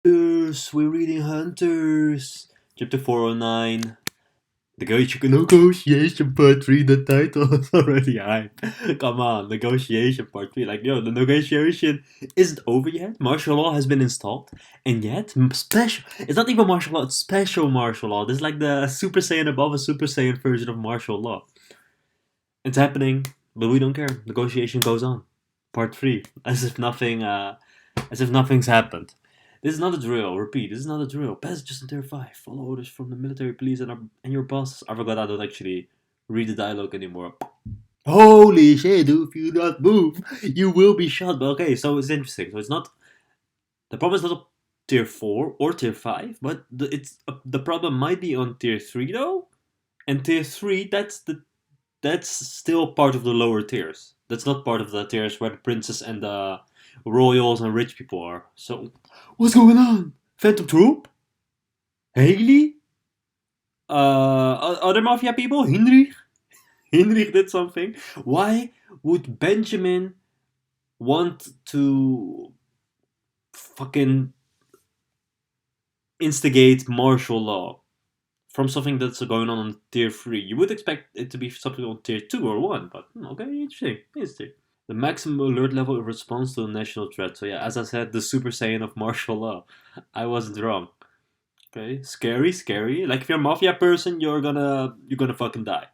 Hunters! We're reading Hunters! Chapter 409. Negotiation part 3, the title is already hype. Come on, negotiation part 3. Like, yo, the negotiation isn't over yet. Martial law has been installed. And yet, special. It's not even martial law, it's special martial law. This is like the Super Saiyan above a Super Saiyan version of martial law. It's happening, but we don't care. Negotiation goes on. Part 3. As if nothing's happened. This is not a drill. Repeat, this is not a drill. Passages in tier 5. Follow orders from the military police and your bosses. I forgot I don't actually read the dialogue anymore. Holy shit, if you not move, you will be shot. But okay, so it's interesting. So it's not. The problem is not a tier 4 or tier 5, but the problem might be on tier 3 though. And tier 3, that's still part of the lower tiers. That's not part of the tiers where the princes and the royals and rich people are. So, what's going on? Phantom Troop? Haley? Other mafia people? Heinrich? Heinrich did something. Why would Benjamin want to fucking instigate martial law from something that's going on tier 3? You would expect it to be something on tier 2 or 1, but okay, interesting. The maximum alert level in response to a national threat. So yeah, as I said, the Super Saiyan of martial law. I wasn't wrong. Okay, scary. Like if you're a mafia person, you're gonna fucking die.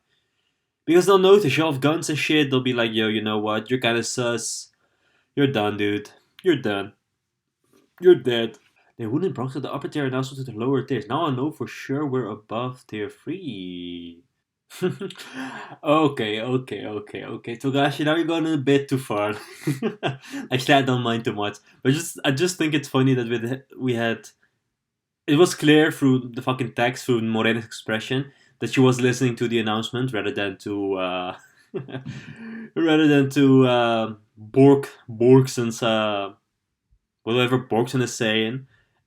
Because they'll notice you have guns and shit. They'll be like, yo, you know what? You're kind of sus. You're done, dude. You're done. You're dead. They wouldn't Bronx to the upper tier and also to the lower tiers. Now I know for sure we're above tier 3. Okay. Togashi, now you're going a bit too far. Actually, I don't mind too much, but I just think it's funny that we had. It was clear through the fucking text, through Morena's expression, that she was listening to the announcement rather than to Borksen's whatever Borksen is saying.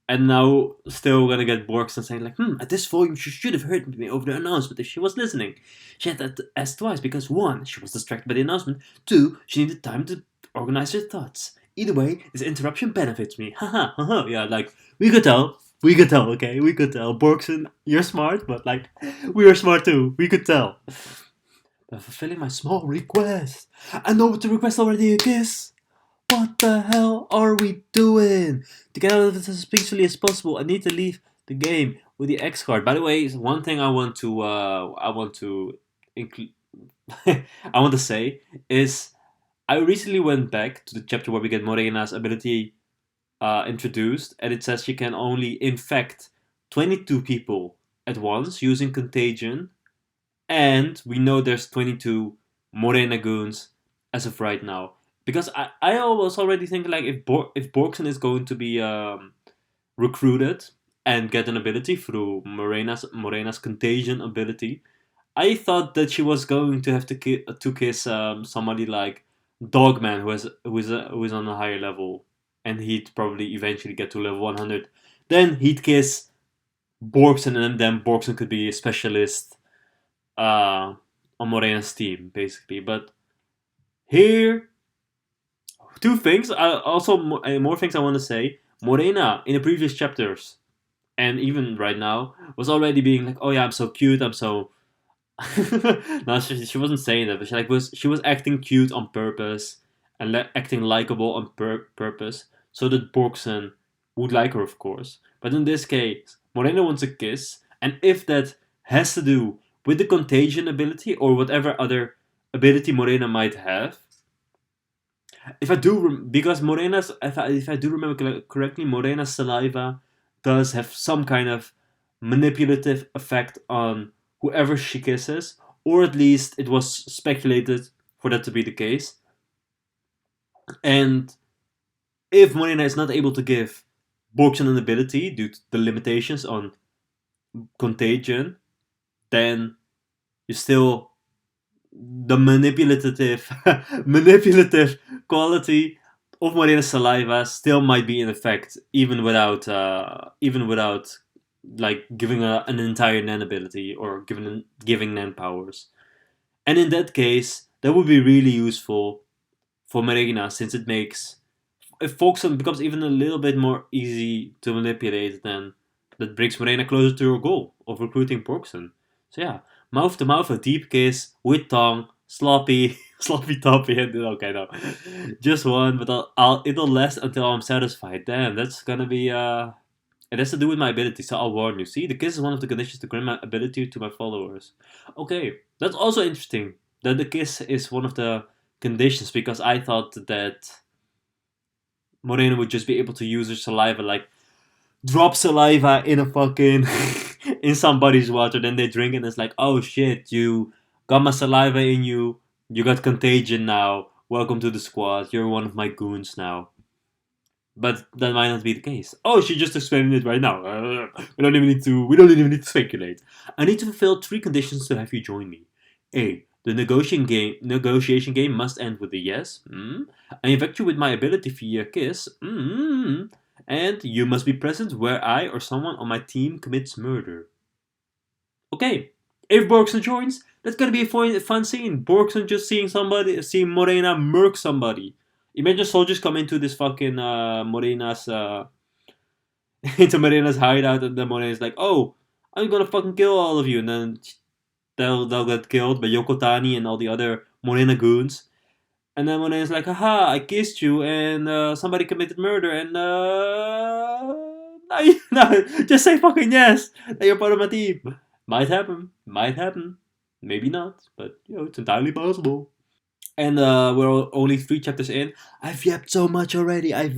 And now still we're gonna get Borksen saying like, at this volume she should have heard me over the announcement if she was listening. She had to ask twice because 1, she was distracted by the announcement, 2, she needed time to organize her thoughts. Either way, this interruption benefits me. Haha, yeah, like, we could tell, okay? We could tell. Borksen, you're smart, but like, we are smart too. We could tell. But fulfilling my small request. I know what the request already a kiss. What the hell are we doing? To get out of this as peacefully as possible, I need to leave the game with the X card. By the way, one thing I want to include, I want to say is I recently went back to the chapter where we get Morena's ability introduced, and it says she can only infect 22 people at once using contagion, and we know there's 22 Morena goons as of right now. Because I was already thinking like if Borksen is going to be recruited and get an ability through Morena's contagion ability, I thought that she was going to have to kiss somebody like Dogman who is on a higher level, and he'd probably eventually get to level 100. Then he'd kiss Borksen, and then Borksen could be a specialist on Morena's team, basically. But here, two things. Also, more things I want to say. Morena, in the previous chapters, and even right now, was already being like, "Oh yeah, I'm so cute. I'm so." No, she wasn't saying that, but she was acting cute on purpose and acting likable on purpose, so that Borksen would like her, of course. But in this case, Morena wants a kiss, and if that has to do with the contagion ability or whatever other ability Morena might have, if I do, because if I do remember correctly, Morena's saliva does have some kind of manipulative effect on whoever she kisses, or at least it was speculated for that to be the case. And if Morena is not able to give Borksen an ability due to the limitations on contagion, then you still the manipulative manipulative quality of Morena's saliva still might be in effect even without like giving an entire Nan ability or giving Nan powers. And in that case, that would be really useful for Morena since it makes if Volksen becomes even a little bit more easy to manipulate, then that brings Morena closer to her goal of recruiting Borksen. So yeah, mouth to mouth, a deep kiss with tongue, sloppy, sloppy toppy. Okay, no, just one, but it'll last until I'm satisfied. Damn, that's gonna be It has to do with my ability, so I'll warn you. See, the kiss is one of the conditions to grant my ability to my followers. Okay, that's also interesting. That the kiss is one of the conditions because I thought that Morena would just be able to use her saliva, like drop saliva in a fucking in somebody's water, then they drink it and it's like, oh shit, you got my saliva in you, you got contagion now. Welcome to the squad. You're one of my goons now. But that might not be the case. Oh, she just explained it right now. We don't even need to. We don't even need to speculate. I need to fulfill three conditions to have you join me. A. The negotiation game must end with a yes. I infect you with my ability via kiss. And you must be present where I or someone on my team commits murder. Okay. If Borksen joins, that's gonna be a fun scene. Borksen just seeing Morena murk somebody. Imagine soldiers come into this fucking Morena's into Morena's hideout, and then Morena's like, "Oh, I'm gonna fucking kill all of you," and then they'll get killed by Yokotani and all the other Morena goons. And then Morena's like, "Haha, I kissed you, and somebody committed murder, and no, no, just say fucking yes. That you're part of my team. Might happen, might happen, maybe not, but it's entirely possible." And we're only three chapters in. I've yapped so much already. I'm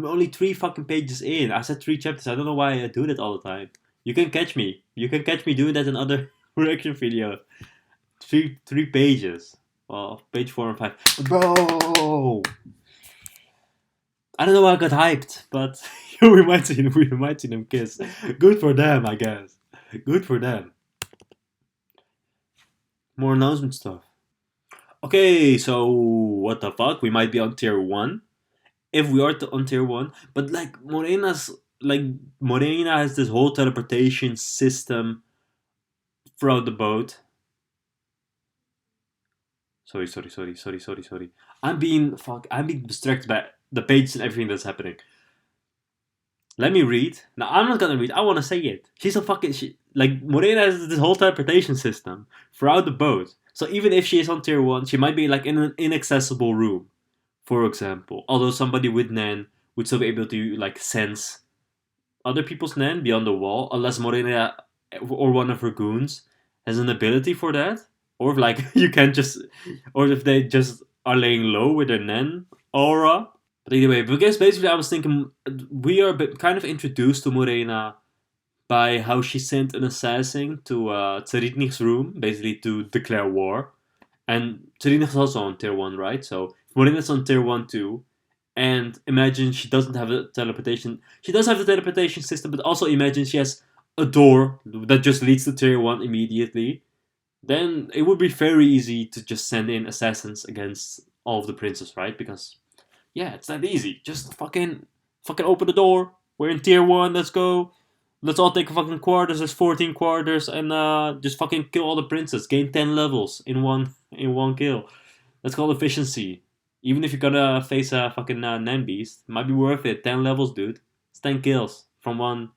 only three fucking pages in. I said three chapters. I don't know why I do that all the time. You can catch me. You can catch me doing that in other reaction videos. Three pages. Well, page 4 and 5. Bro! I don't know why I got hyped, but we might see them kiss. Good for them, I guess. Good for them. More announcement stuff. Okay, so what the fuck? We might be on tier 1. If we are on tier 1. But Morena has this whole teleportation system throughout the boat. Sorry. I'm being distracted by the pages and everything that's happening. Let me read. Now I'm not gonna read. I wanna say it. Morena has this whole teleportation system throughout the boat. So even if she is on tier 1, she might be like in an inaccessible room, for example. Although somebody with Nen would still be able to like sense other people's Nen beyond the wall, unless Morena or one of her goons has an ability for that. Or if like you can just or if they just are laying low with their Nen aura. But anyway, because basically I was thinking we are kind of introduced to Morena by how she sent an assassin to Tsaritnik's room, basically to declare war. And Tsaritnik is also on tier 1, right? So Morena's on tier 1 too. And imagine she doesn't have a teleportation. She does have the teleportation system, but also imagine she has a door that just leads to tier 1 immediately. Then it would be very easy to just send in assassins against all of the princes, right? Because yeah, it's that easy. Just fucking open the door. We're in tier 1. Let's go. Let's all take fucking quarters. There's 14 quarters, and just fucking kill all the princes. Gain 10 levels in one kill. That's called efficiency. Even if you're gonna face a fucking Nen beast, it might be worth it. 10 levels, dude. It's 10 kills from one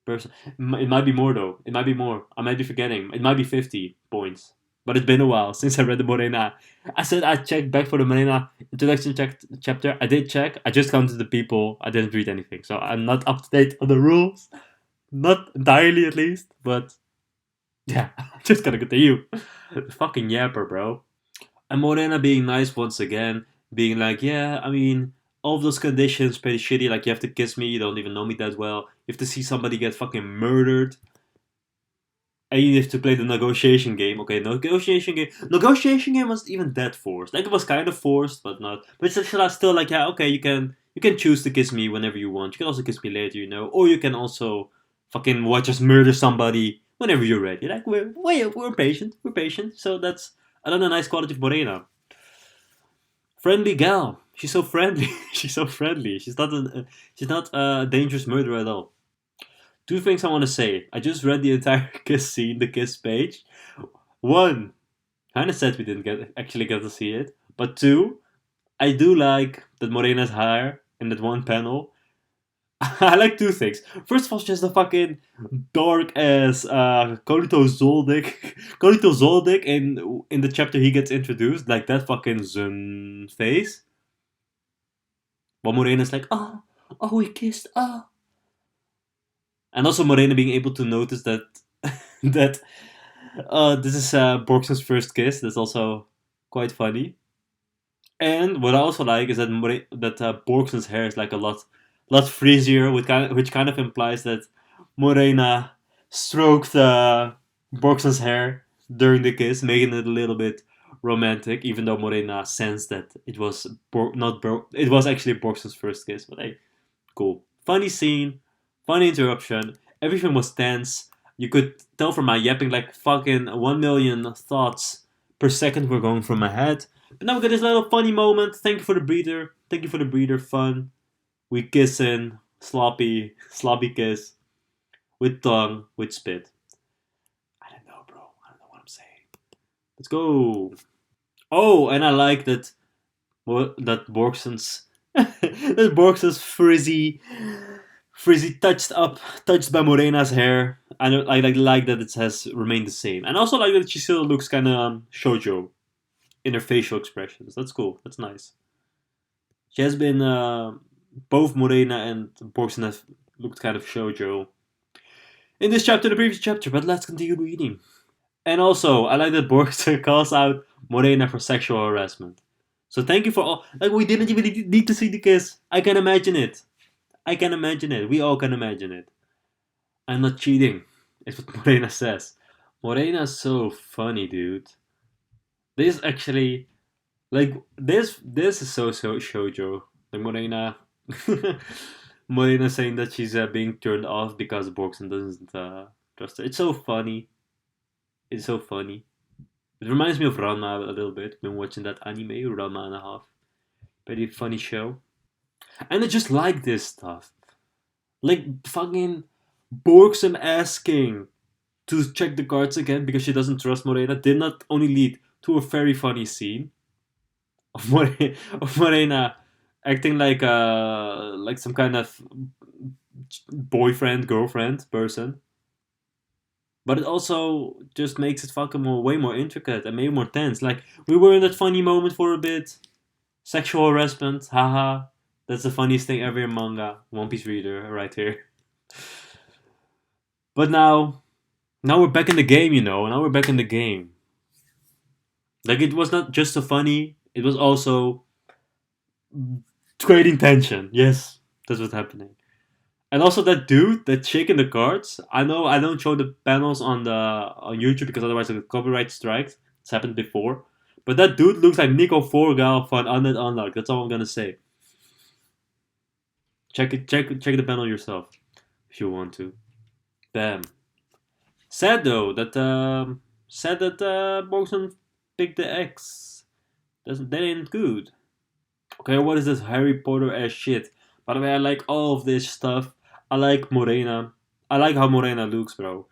person. It might be more though. It might be more. I might be forgetting. It might be 50 points. But it's been a while since I read the Morena. I said I checked back for the Morena introduction chapter. I did check. I just counted the people. I didn't read anything. So I'm not up to date on the rules. Not entirely at least. But yeah, I'm just gonna continue. Fucking yapper, bro. And Morena being nice once again. Being like, yeah, I mean, all of those conditions pretty shitty. Like, you have to kiss me. You don't even know me that well. You have to see somebody get fucking murdered. And you have to play the negotiation game. Okay, negotiation game. Negotiation game wasn't even that forced. Like, it was kind of forced, but not. But it's still like, yeah, okay, you can choose to kiss me whenever you want. You can also kiss me later, or you can also fucking watch us murder somebody whenever you're ready. Like, we're patient. We're patient. So that's another nice quality of Morena. Friendly gal. She's so friendly. She's so friendly. She's not a dangerous murderer at all. Two things I want to say. I just read the entire kiss scene, the kiss page. One, kind of sad we didn't actually get to see it. But two, I do like that Morena's hair in that one panel. I like two things. First of all, just the fucking dark as Kolito Zoldyck. Kolito Zoldyck in the chapter he gets introduced, like that fucking Zun face. While Morena's like, oh, we kissed, oh. And also Morena being able to notice that that this is Borksen's first kiss. That's also quite funny. And what I also like is that Borksen's hair is like lot frizzier, which kind of implies that Morena stroked Borksen's hair during the kiss, making it a little bit romantic. Even though Morena sensed that it was it was actually Borksen's first kiss. But hey, cool, funny scene, funny interruption. Everything was tense. You could tell from my yapping like fucking 1 million thoughts per second were going through my head. But now we got this little funny moment. Thank you for the breather. Thank you for the breather. Fun. We kissing. Sloppy kiss. With tongue. With spit. I don't know, bro. I don't know what I'm saying. Let's go. Oh, and I like that Borksen's frizzy touched by Morena's hair. I like that it has remained the same, and also like that she still looks kind of shoujo in her facial expressions. That's cool. That's nice. She has been both Morena and Borksen have looked kind of shoujo in this chapter, the previous chapter. But let's continue reading. And also, I like that Borksen calls out Morena for sexual harassment. So thank you for all. Like we didn't even need to see the kiss. I can imagine it. I can imagine it. We all can imagine it. I'm not cheating. Is what Morena says. Morena's so funny, dude. This actually like this is so shoujo. Like Morena Morena saying that she's being turned off because Borksen doesn't trust her. It's so funny. It's so funny. It reminds me of Ranma a little bit. Been watching that anime, Ranma and a half. Pretty funny show. And I just like this stuff. Like fucking Borksen asking to check the cards again because she doesn't trust Morena did not only lead to a very funny scene of Morena acting like some kind of boyfriend girlfriend person, but it also just makes it fucking way more intricate and way more tense. Like we were in that funny moment for a bit, sexual harassment, haha. That's the funniest thing ever in manga. One Piece reader right here. But now we're back in the game, you know. Now we're back in the game. Like it was not just so funny; it was also creating tension. Yes, that's what's happening. And also that dude that shaking the cards. I know I don't show the panels on YouTube because otherwise I get copyright strikes. It's happened before. But that dude looks like Nico Forgal for an Undead Unlock. That's all I'm gonna say. Check the panel yourself if you want to. Bam. Sad though that Borkson picked the X. That ain't good. Okay, what is this Harry Potter ass shit? By the way, I like all of this stuff. I like Morena. I like how Morena looks, bro.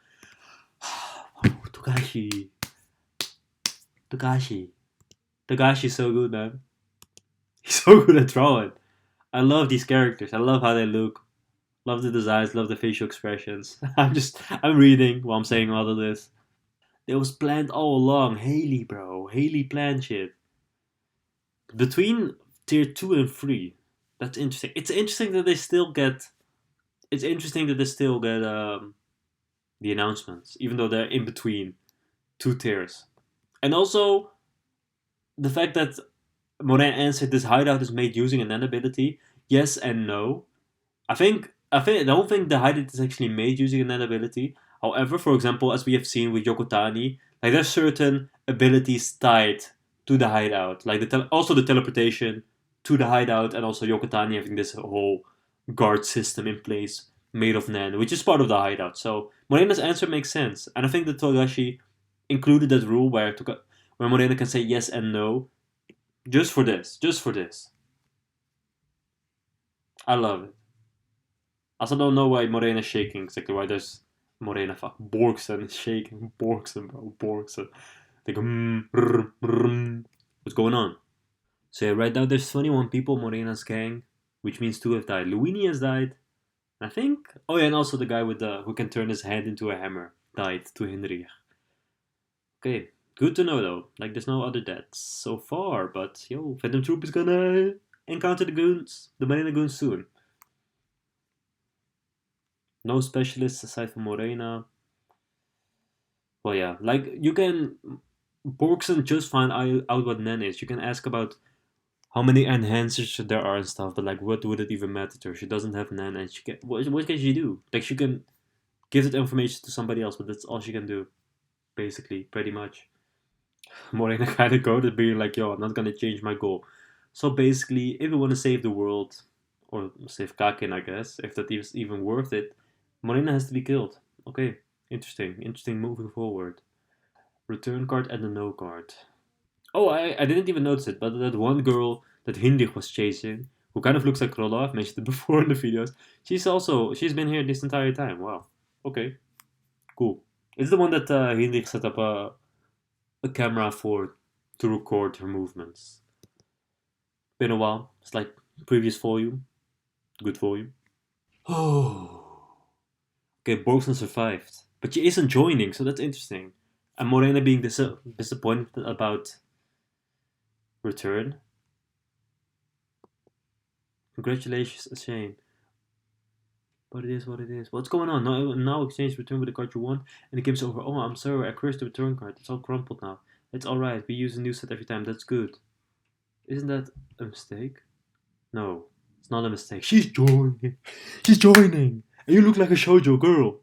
Togashi. Togashi. Togashi's so good, man. He's so good at drawing. I love these characters. I love how they look. Love the designs. Love the facial expressions. I'm reading while I'm saying all of this. It was planned all along. Haley, bro. Haley planned shit. Between tier 2 and 3. That's interesting. It's interesting that they still get. It's interesting that they still get the announcements, even though they're in between two tiers. And also, the fact that Morena answered this hideout is made using an ability. Yes and no. I don't think the hideout is actually made using an ability. However, for example, as we have seen with Yokotani, like there's certain abilities tied to the hideout, like also the teleportation to the hideout, and also Yokotani having this whole guard system in place made of Nen, which is part of the hideout. So Morena's answer makes sense, and I think that Togashi included that rule where Morena can say yes and no, just for this, I love it. I also don't know why Morena's shaking. Exactly why there's Morena. Fuck, Borksen is shaking. Borksen, bro, Borksen. Like, what's going on? So yeah, right now there's 21 people Morena's gang, which means two have died. Luini has died. I think. Oh yeah, and also the guy with the who can turn his hand into a hammer died to Hinrich. Okay, good to know though. Like there's no other deaths so far, but yo, Phantom Troop is gonna encounter the goons, the Morena goons soon. No specialists aside from Morena. Well, yeah, like you can. Borksen just find out what Nen is. You can ask about how many enhancers there are and stuff, but like, what would it even matter to her? She doesn't have Nen, and she can. What can she do? Like, she can give that information to somebody else, but that's all she can do, basically, pretty much. Morena kind of goaded, being like, "Yo, I'm not gonna change my goal." So basically, if you want to save the world, or save Kakin, I guess, if that is even worth it, Morena has to be killed. Okay, interesting moving forward. Return card and a no card. Oh, I didn't even notice it, but that one girl that Hindig was chasing, who kind of looks like Krolla, I've mentioned it before in the videos, she's been here this entire time. Wow. Okay, cool. It's the one that Hindig set up a camera for to record her movements. Been a while. It's like previous volume. Good volume. Oh. Okay, Borksen survived. But she isn't joining, so that's interesting. And Morena being disappointed about return. Congratulations, Shane. But it is what it is. What's going on? Now exchange return with the card you want, and the game's over. Oh, I'm sorry, I cursed the return card. It's all crumpled now. It's alright. We use a new set every time. That's good. Isn't that a mistake? No, it's not a mistake. She's joining. She's joining. And you look like a shoujo girl.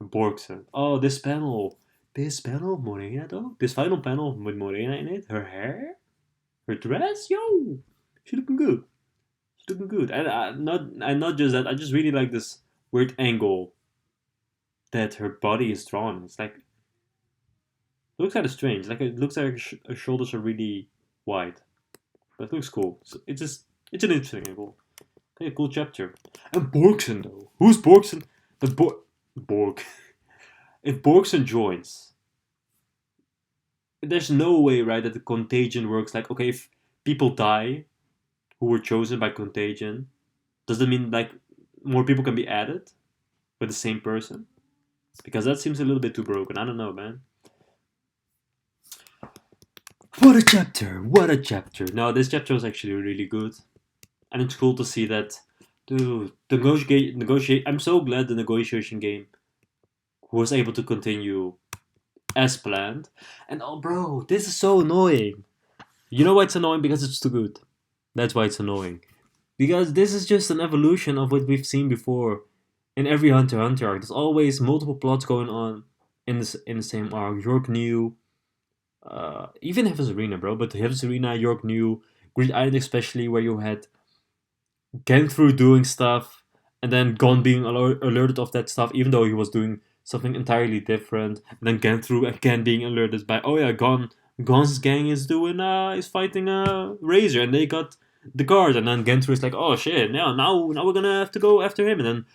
Borksen. Oh, this panel. This panel of Morena, though? This final panel with Morena in it? Her hair? Her dress? Yo! She's looking good. She's looking good. And not just that, I just really like this weird angle that her body is drawn. It's like, it looks kind of strange. Like, it looks like her shoulders are really wide. But it looks cool. So it's an interesting angle. Okay, cool chapter. And Borksen, though. Who's Borksen? The Borg. If Borksen joins, there's no way, right, that the contagion works. Like, okay, if people die who were chosen by contagion, does that mean like more people can be added with the same person? Because that seems a little bit too broken. I don't know, man. What a chapter! What a chapter! No, this chapter was actually really good, and it's cool to see that. Dude, the negotiate. I'm so glad the negotiation game was able to continue as planned. And oh, bro, this is so annoying. You know why it's annoying? Because it's too good. That's why it's annoying. Because this is just an evolution of what we've seen before in every Hunter x Hunter arc. There's always multiple plots going on in the same arc. York knew, even Heaven's Arena, bro. But Heaven's Arena, York knew, Great Island especially, where you had Genthru doing stuff, and then Gon being alerted of that stuff, even though he was doing something entirely different. And then Genthru again being alerted by, oh yeah, Gon's gang is fighting a Razor, and they got the guard. And then Genthru is like, oh shit, now we're gonna have to go after him. And then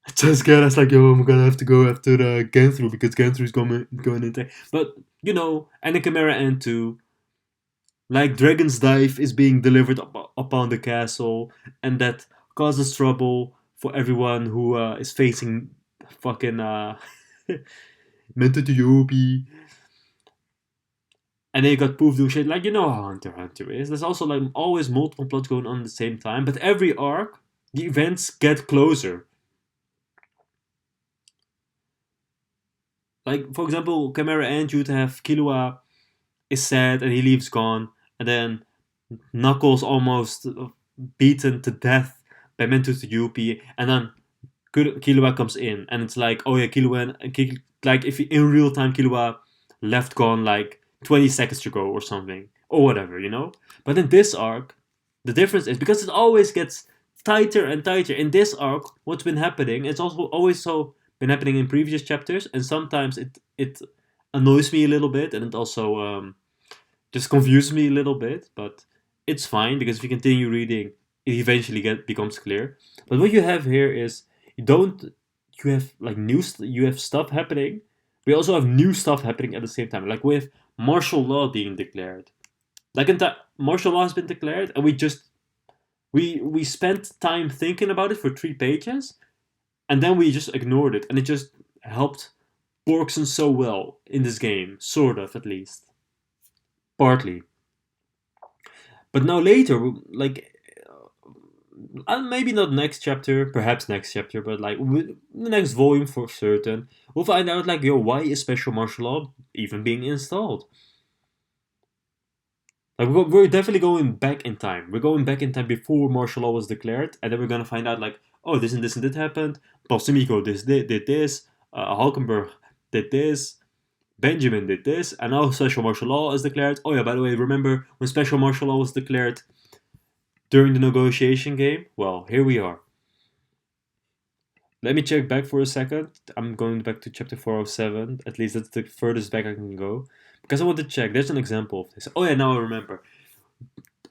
Jesgara's like, yo, I'm gonna have to go after Genthru because Genthru's going into. But and the Chimera Ant too. Like Dragon's Dive is being delivered upon the castle, and that causes trouble for everyone who is facing fucking Menta to Yobi. And they got Poof doing shit. Like, you know how Hunter x Hunter is. There's also like always multiple plots going on at the same time, but every arc, the events get closer. Like, for example, Chimera Ant, you'd have Killua is sad and he leaves Gon, and then Knuckles almost beaten to death by Mentos to Yuppie, and then Killua comes in, and it's like, oh yeah, Killua, like if in real time Killua left Gon like 20 seconds ago or something, or whatever. But in this arc, the difference is because it always gets tighter and tighter. In this arc, what's been happening, it's also always so been happening in previous chapters, and sometimes it annoys me a little bit, and it also just confuses me a little bit, but it's fine because if you continue reading, it eventually becomes clear. But what you have here is you have like you have stuff happening. We also have new stuff happening at the same time, like with martial law being declared. Like martial law has been declared, and we spent time thinking about it for 3 pages, and then we just ignored it, and it just helped Borksen so well in this game, sort of at least, partly. But now later, like maybe not next chapter, perhaps next chapter, but like the next volume for certain, we'll find out like, yo, why is special martial law even being installed? Like we're definitely going back in time. We're going back in time before martial law was declared, and then we're gonna find out like, oh, this and this happened. Balsamico did this. Hulkenberg did this. Benjamin did this, and now special martial law is declared. Oh yeah, by the way, remember when special martial law was declared during the negotiation game? Well, here we are. Let me check back for a second. I'm going back to chapter 407. At least that's the furthest back I can go. Because I want to check. There's an example of this. Oh yeah, now I remember.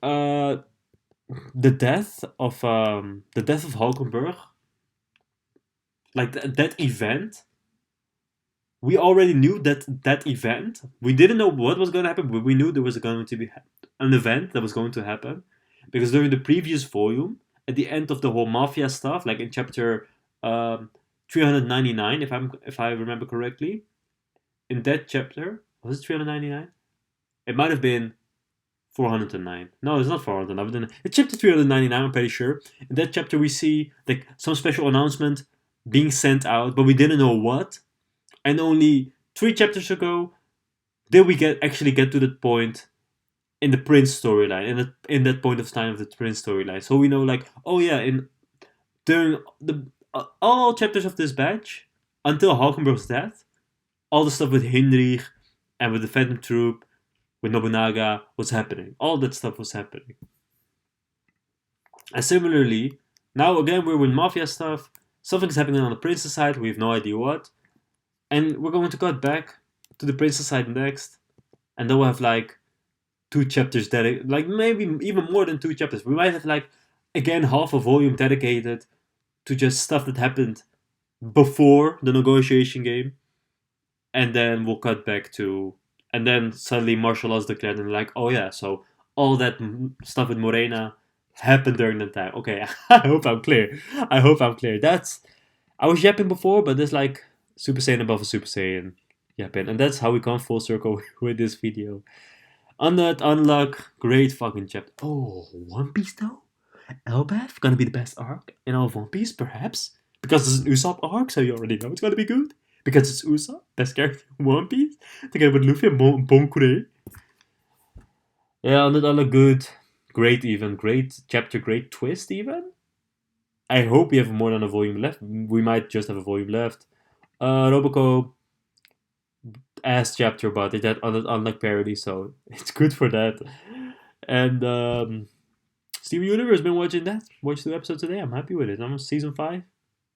Uh, the death of Hulkenberg, like that event. We already knew that event. We didn't know what was going to happen, but we knew there was going to be an event that was going to happen, because during the previous volume, at the end of the whole mafia stuff, like in chapter 399, if I remember correctly, in that chapter was it 399? It might have been 409. No, it's not 409. It's chapter 399, I'm pretty sure. In that chapter, we see like some special announcement being sent out, but we didn't know what. And only 3 chapters ago did we actually get to that point in the Prince storyline, in that point of time of the Prince storyline. So we know like, oh yeah, in during the all chapters of this batch until Hulkenberg's death, all the stuff with Heinrich and with the Phantom Troop, with Nobunaga was happening. All that stuff was happening. And similarly, now again we're with Mafia stuff. Something's happening on the Prince's side. We have no idea what. And we're going to cut back to the Prince's side next. And then we'll have like 2 chapters dedicated, like maybe even more than 2 chapters. We might have like, again, half a volume dedicated to just stuff that happened before the negotiation game. And then we'll cut back to, and then suddenly martial law is declared, and like, oh yeah, so all that stuff with Morena happened during that time. Okay, I hope I'm clear. I hope I'm clear. I was yapping before, but there's like Super Saiyan above a Super Saiyan yapping, and that's how we come full circle with this video. On that unlock, great fucking chapter. Oh, One Piece though? Elbaf gonna be the best arc in all of One Piece, perhaps? Because it's an Usopp arc, so you already know it's gonna be good. Because it's Usopp, best character in One Piece, together with Luffy and Bonkure. Yeah, on that unlock, good. Great even. Great chapter, great twist even. I hope we have more than a volume left. We might just have a volume left. Roboco, ass chapter, but it had unlike parody, so it's good for that. And Steven Universe been watching that. Watched 2 episodes today. I'm happy with it. I'm on season 5.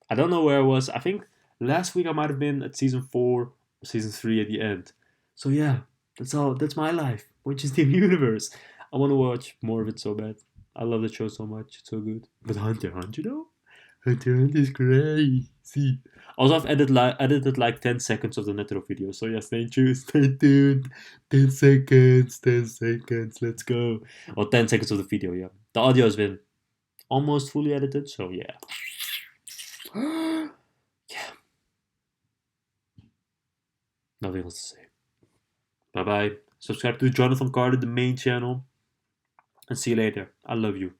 I don't know where I was. I think last week I might have been at season 4, or season 3 at the end. So yeah, that's all. That's my life. Watching Steven Universe. I want to watch more of it so bad. I love the show so much. It's so good. But Hunter x Hunter though? Hunter x Hunter is crazy. Also, I've edited like 10 seconds of the Netro video. So yeah, stay tuned. 10 seconds, 10 seconds, let's go. Or 10 seconds of the video, yeah. The audio has been almost fully edited, so yeah. Yeah. Nothing else to say. Bye bye. Subscribe to Jonathan Carter, the main channel. And see you later. I love you.